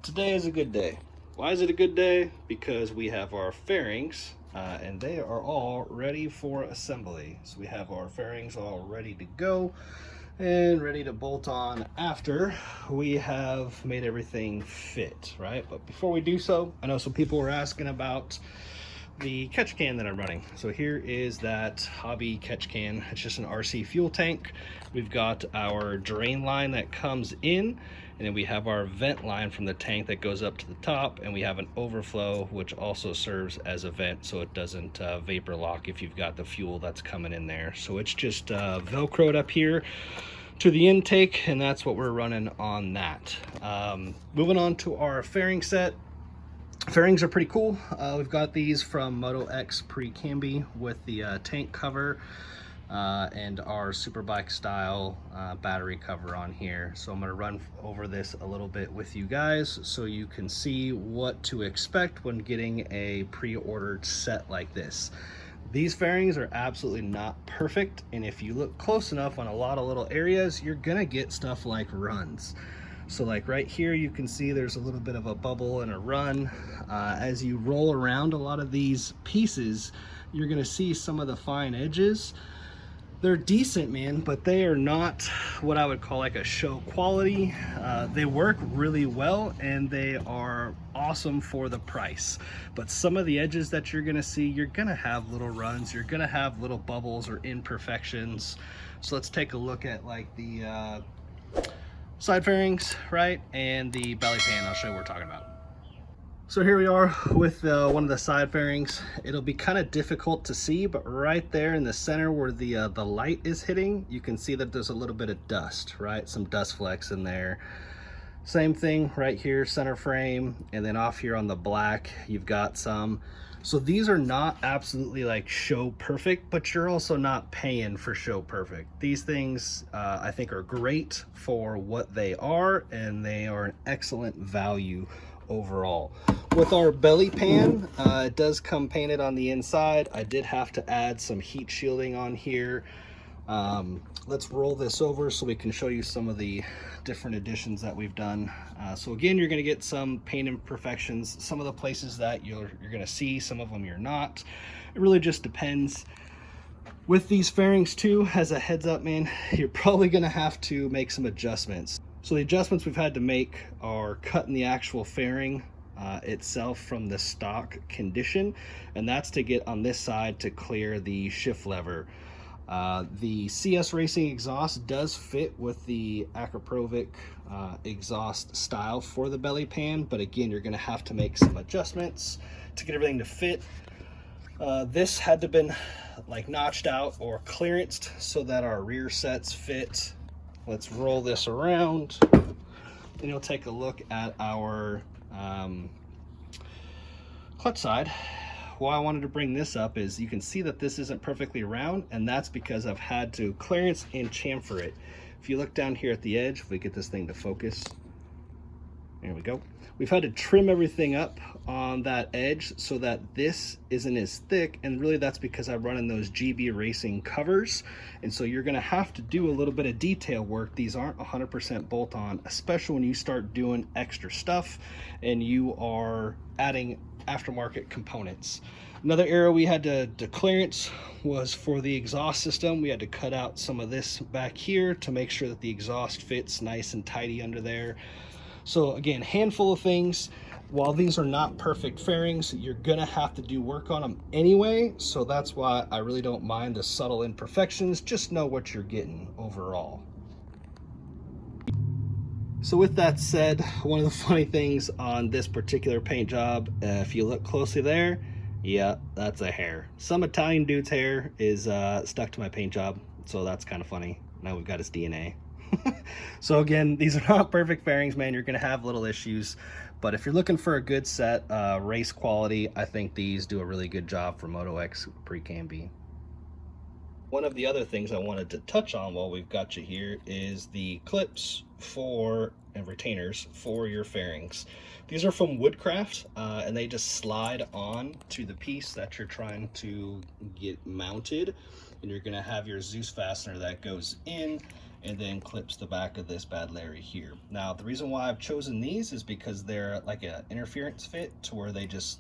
Today is a good day. Why is it a good day? Because we have our fairings and they are all ready for assembly. So we have our fairings all ready to go and ready to bolt on after we have made everything fit, right? But before we do so, I know some people were asking about the catch can that I'm running. So here is that hobby catch can. It's just an RC fuel tank. We've got our drain line that comes in, and then we have our vent line from the tank that goes up to the top, and we have an overflow which also serves as a vent so it doesn't vapor lock if you've got the fuel that's coming in there. So it's just velcroed up here to the intake, and that's what we're running on that. Moving on to our fairing set. Fairings are pretty cool. We've got these from Moto X pre-Cambi with the tank cover and our Superbike style battery cover on here. So I'm going to run over this a little bit with you guys so you can see what to expect when getting a pre-ordered set like this. These fairings are absolutely not perfect, and if you look close enough on a lot of little areas, you're gonna get stuff like runs. So like right here, you can see there's a little bit of a bubble and a run. As you roll around a lot of these pieces, you're gonna see some of the fine edges. They're decent, man, but they are not what I would call like a show quality. They work really well and they are awesome for the price. But some of the edges that you're gonna see, you're gonna have little runs, you're gonna have little bubbles or imperfections. So let's take a look at like the side fairings, right, and the belly pan. I'll show you what we're talking about. So here we are with one of the side fairings. It'll be kind of difficult to see, but right there in the center where the light is hitting, you can see that there's a little bit of dust, right? Some dust flecks in there. Same thing right here, center frame, and then off here on the black, you've got some. So these are not absolutely like show perfect, but you're also not paying for show perfect. These things I think are great for what they are, and they are an excellent value overall. With our belly pan, it does come painted on the inside. I did have to add some heat shielding on here. Let's roll this over so we can show you some of the different additions that we've done. So again, you're going to get some paint imperfections. Some of the places that you're going to see, some of them you're not. It really just depends. With these fairings too, as a heads up, man, you're probably going to have to make some adjustments. So the adjustments we've had to make are cutting the actual fairing itself from the stock condition, and that's to get on this side to clear the shift lever. The CS Racing exhaust does fit with the Acroprovic exhaust style for the belly pan, but again, you're going to have to make some adjustments to get everything to fit. This had to been like notched out or clearanced so that our rear sets fit. Let's roll this around and you'll take a look at our clutch side. Why I wanted to bring this up is you can see that this isn't perfectly round, and that's because I've had to clearance and chamfer it. If you look down here at the edge, if we get this thing to focus, there we go. We've had to trim everything up on that edge so that this isn't as thick, and really that's because I'm running those GB Racing covers, and so you're gonna have to do a little bit of detail work. These aren't 100% bolt on, especially when you start doing extra stuff and you are adding aftermarket components. Another area we had to clearance was for the exhaust system. We had to cut out some of this back here to make sure that the exhaust fits nice and tidy under there. So again, handful of things. While these are not perfect fairings, you're gonna have to do work on them anyway, so that's why I really don't mind the subtle imperfections. Just know what you're getting overall. So with that said, one of the funny things on this particular paint job, if you look closely there, yeah, that's a hair. Some Italian dude's hair is stuck to my paint job, so that's kind of funny. Now we've got his DNA. So again, these are not perfect fairings, man. You're gonna have little issues, but if you're looking for a good set, race quality, I think these do a really good job for Moto X pre-Cambi. One of the other things I wanted to touch on while we've got you here is the clips for and retainers for your fairings. These are from Woodcraft, and they just slide on to the piece that you're trying to get mounted, and you're going to have your DZUS fastener that goes in, and then clips the back of this bad Larry here. Now, the reason why I've chosen these is because they're like an interference fit to where they just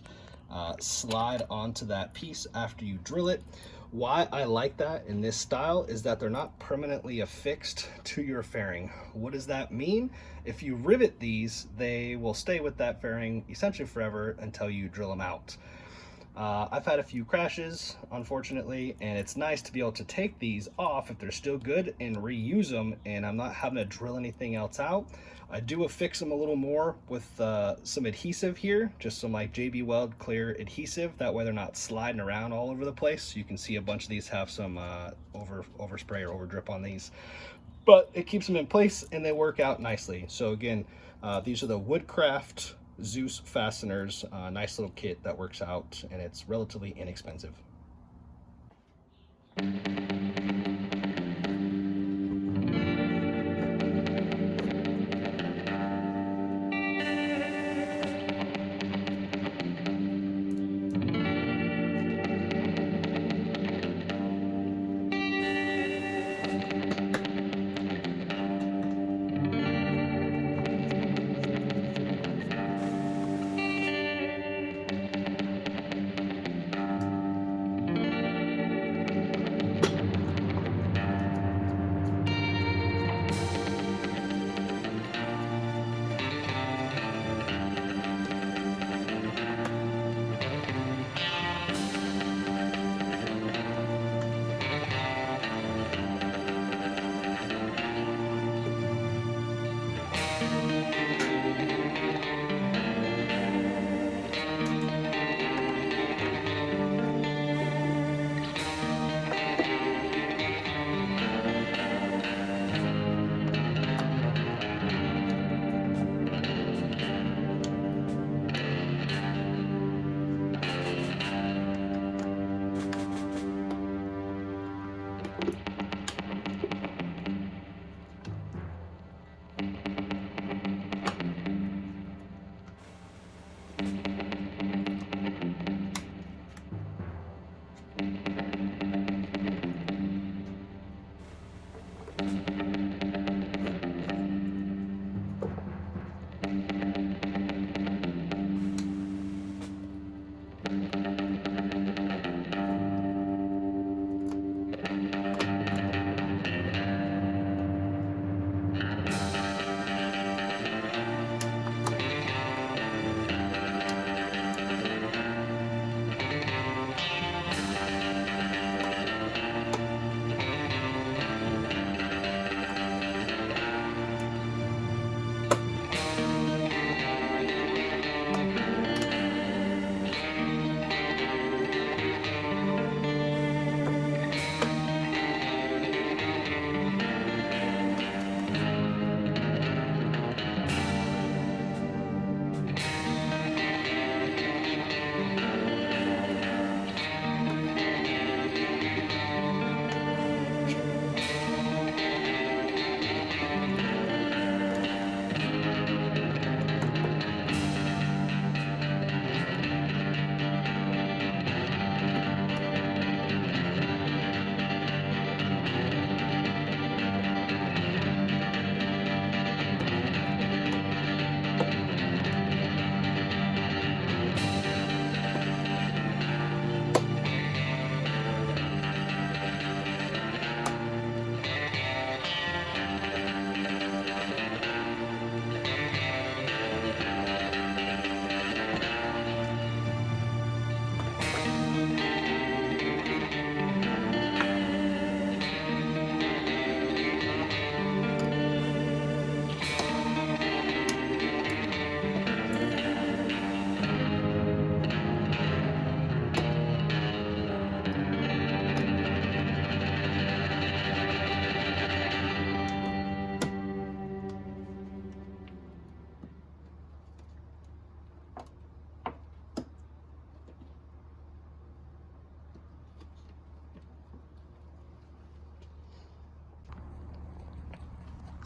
slide onto that piece after you drill it. Why I like that in this style is that they're not permanently affixed to your fairing. What does that mean? If you rivet these, they will stay with that fairing essentially forever until you drill them out. I've had a few crashes, unfortunately, and it's nice to be able to take these off if they're still good and reuse them, and I'm not having to drill anything else out. I do affix them a little more with some adhesive here, just some like JB Weld clear adhesive. That way they're not sliding around all over the place. You can see a bunch of these have some overspray or over drip on these, but it keeps them in place and they work out nicely. So again, these are the Woodcraft DZUS fasteners, nice little kit that works out, and it's relatively inexpensive.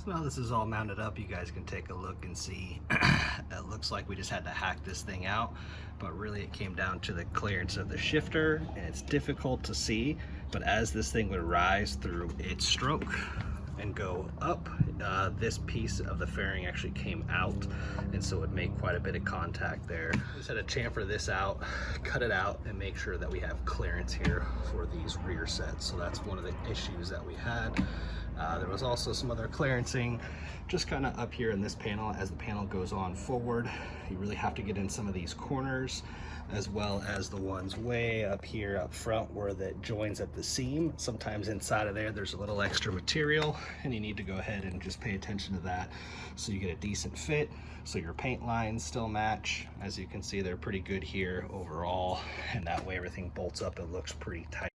So now this is all mounted up, you guys can take a look and see. It looks like we just had to hack this thing out, but really it came down to the clearance of the shifter, and it's difficult to see, but as this thing would rise through its stroke, and go up, this piece of the fairing actually came out, and so it would make quite a bit of contact there. Just had to chamfer this out, cut it out, and make sure that we have clearance here for these rear sets. So that's one of the issues that we had. There was also some other clearancing just kind of up here in this panel. As the panel goes on forward, you really have to get in some of these corners, as well as the ones way up here up front where that joins at the seam. Sometimes inside of there there's a little extra material, and you need to go ahead and just pay attention to that so you get a decent fit, so your paint lines still match. As you can see, they're pretty good here overall, and that way everything bolts up and looks pretty tight.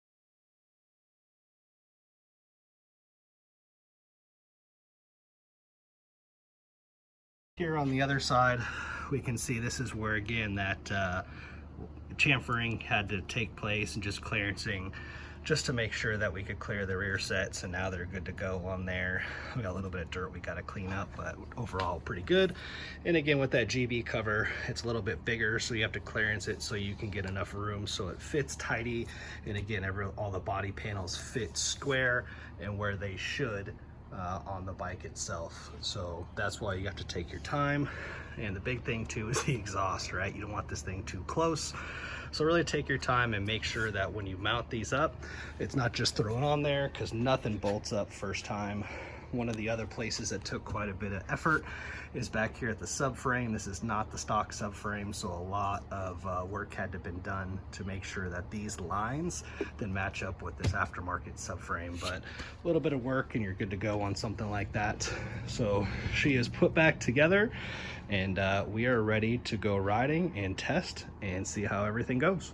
Here on the other side, we can see this is where, again, that chamfering had to take place and just clearancing, just to make sure that we could clear the rear sets, and now they're good to go on there. We got a little bit of dirt we got to clean up, but overall pretty good. And again, with that GB cover, it's a little bit bigger, so you have to clearance it so you can get enough room so it fits tidy. And again, all the body panels fit square and where they should on the bike itself. So that's why you have to take your time. And the big thing too is the exhaust, right? You don't want this thing too close. So really take your time and make sure that when you mount these up, it's not just thrown on there, because nothing bolts up first time. One of the other places that took quite a bit of effort is back here at the subframe. This is not the stock subframe, so a lot of work had to been done to make sure that these lines then match up with this aftermarket subframe. But a little bit of work and you're good to go on something like that. So she is put back together, and we are ready to go riding and test and see how everything goes.